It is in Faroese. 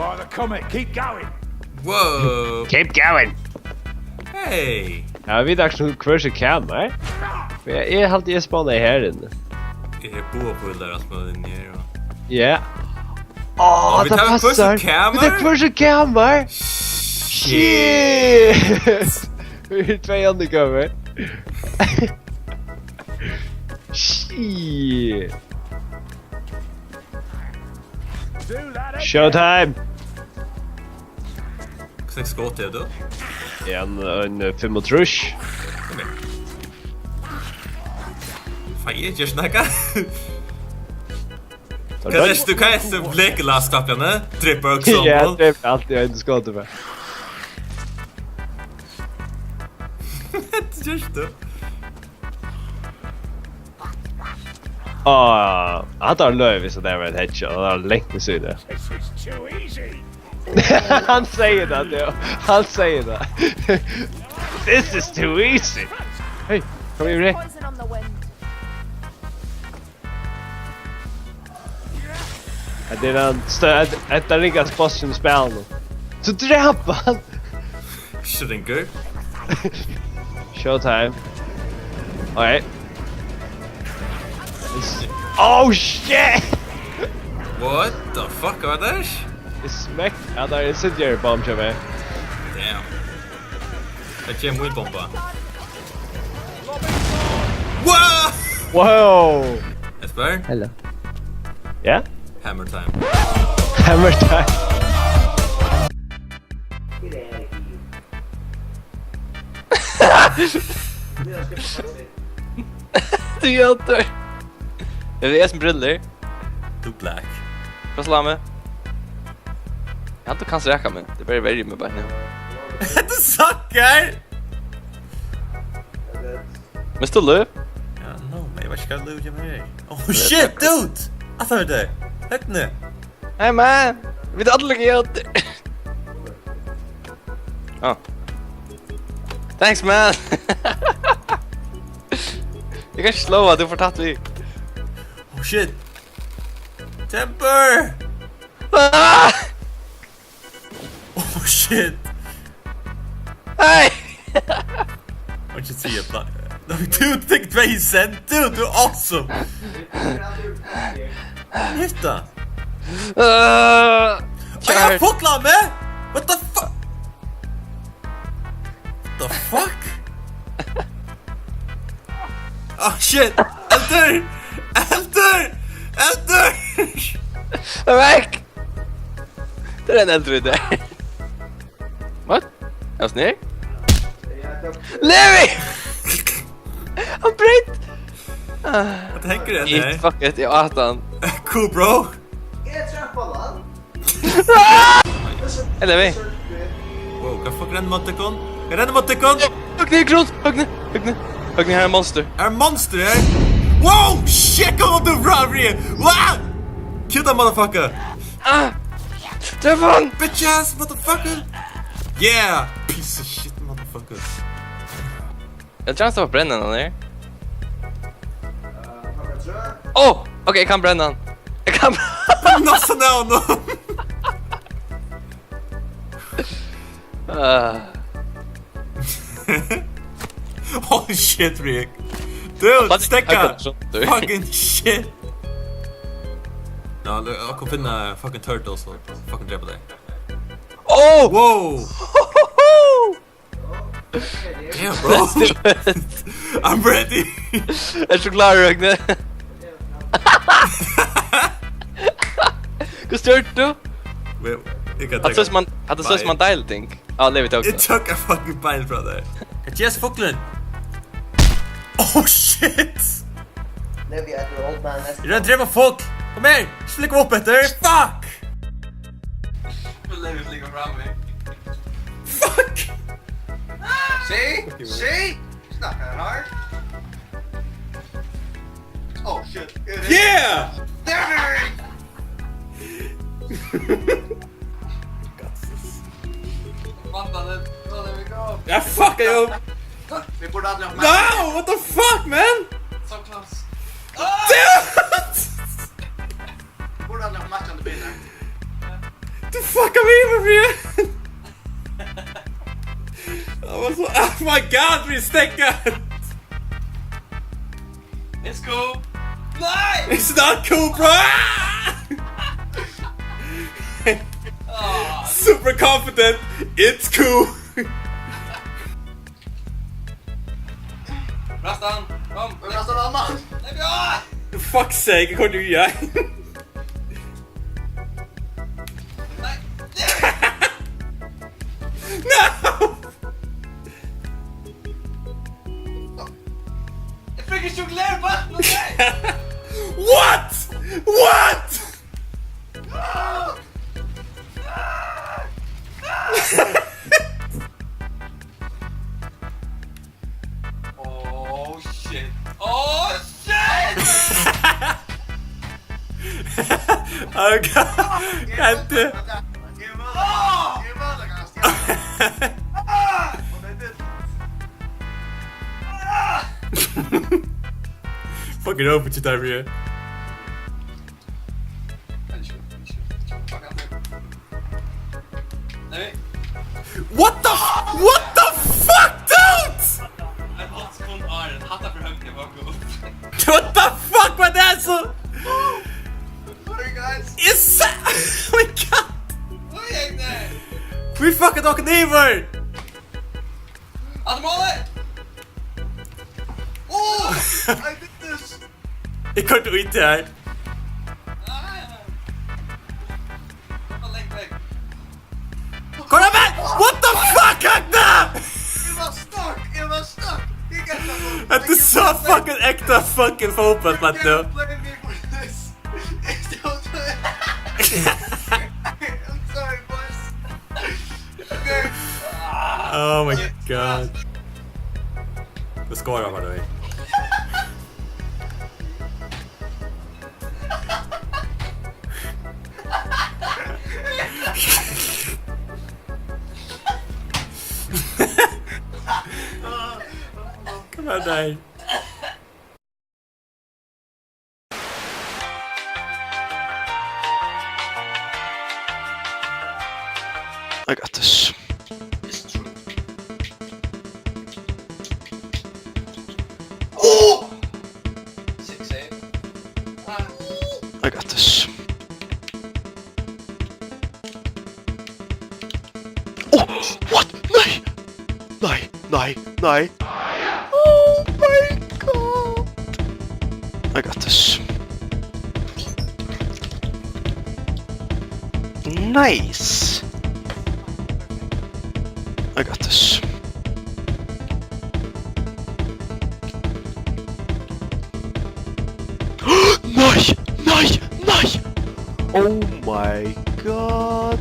by the comet. Keep going. Whoa. Keep going. Hey. Ja, vi vet ikke hver sin kamer. Jeg er alltid spånet her inne. Jag är på där allt med den här. Ja. Åh, det passar. Vi tar kvar sin kamer. Shit. Vi är 2 undercover. Shit. Showtime. 6 skott är då. En 5 och trush. Fan, jag gör snacka. Kanske du kan inte bleka lastaplarna. Trippa också. Ja, trippa alltid. Jag inte skottar med. Det görs du. Han tar löv så där med ett headshot. Han har länge sig det. Han säger det nu. Han säger det. This is too easy. Hey, kom in here. Det är en stöd. Ett av ringas boss som spelar nu. Så dräpa han. Shrinker. Showtime. Alright. Oh shit! What the fuck are that? Det smäck. Ja, där är en incendiary bomb kör med. Damn. Jag känner min bomba. Wow! Wow! Esper? Hello. Yeah? Hammer time. Hammer time. Du hjälper. Är det som briller? Du black. Vad slår mig? Jag har inte kanske räcka mig. Det börjar välja med bara nu. Du suckar! Men står du? Ja, no, men vad ska du göra med dig? Oh shit, dude! Jag tar det. Hört nu. Hey man! Vi tar alla hjälper. Oh. Thanks man! Jag kan slå att du får tatt vi. Oh shit! Temper! Ah! Oh shit! Hey! I should see it. No, dude, think Mason! Dude, you're awesome! Hitta! Jag får med! What the fuck? What the fuck? Oh shit! Enter! Enter! Enter! Väck! Det är en äldre där. What? Är han sned? Levi! Han bröt! Vad tänker du där? Eat fuck it, jag åt han. Cool bro! Hej Levi! Wow, kan fuck renna mot dekon? Kan renna mot dekon? Högg ner Kron! Högg ner! Högg ner, här är en monster. Är monster här? Wow! Shit, come on the robbery! Wow! Kill that motherfucker! Träffa han! Bitch ass motherfucker! Yeah! Piece of shit motherfucker! Jag tror han står på brännan han är. Åh! Okej, jag kan bränna han. Jag kan bränna Nossa não, não! Oh shit, Rick! Dude, stäcka! Fucking shit! No, jag kommer finna fucking turtles och fucking dräpa dig. Oh! Wow! Yeah, bro! I'm ready! Jag tror klar Rögne. Hur stört du? Hade så som man dial think. Ja, det vet jag också. It took a fucking pile, brother. Yes, fucklund. Oh shit! Levi är the old man. You're gonna dräpa folk! Kom här! Slicka upp efter! Fuck! Levi flyger fram mig. Fuck! See? See? It's not that hard. Oh shit. Yeah! There we go. Jag fuckar ju upp! Vi borde aldrig ha No! What the fuck, man? So close. Dude! Vi borde aldrig ha matchande bilar. the fuck are we over here? Oh my god, vi sticker! It's cool. Nice! It's not cool, bro! Oh, Super confident, it's cool! Rastan, kom! Rastan, annan! Nej, bra! For fuck's sake, hva du gjør? Nej! No! Jag fick en chokladvatten av dig! What? What? Oh shit! Oh shit! Oh god, can't do. Fucking open to diarrhea. What the fuck, dude? What the fuck var det så? Sorry guys! Is that? Oh my god! Hvor gikk det? We fucking dere kniver! At målet! Oh! I did this! Jeg kan ikke ut det her. Legg vekk. Kom igjen! What the fuck, Agda? Jeg var stuck! Dette er så fucking ekte fucking fotball, Matto. I'm sorry, boys. Okay. Oh my god. Det skårer, by the way. Come on, Dave. I got this. It's true. Oh! 6 save. I got this. Oh! What? Nej! Nej, nej, nej. Oh my god! I got this. Nice! I got this. Nej! Nej! Nej! Oh my god!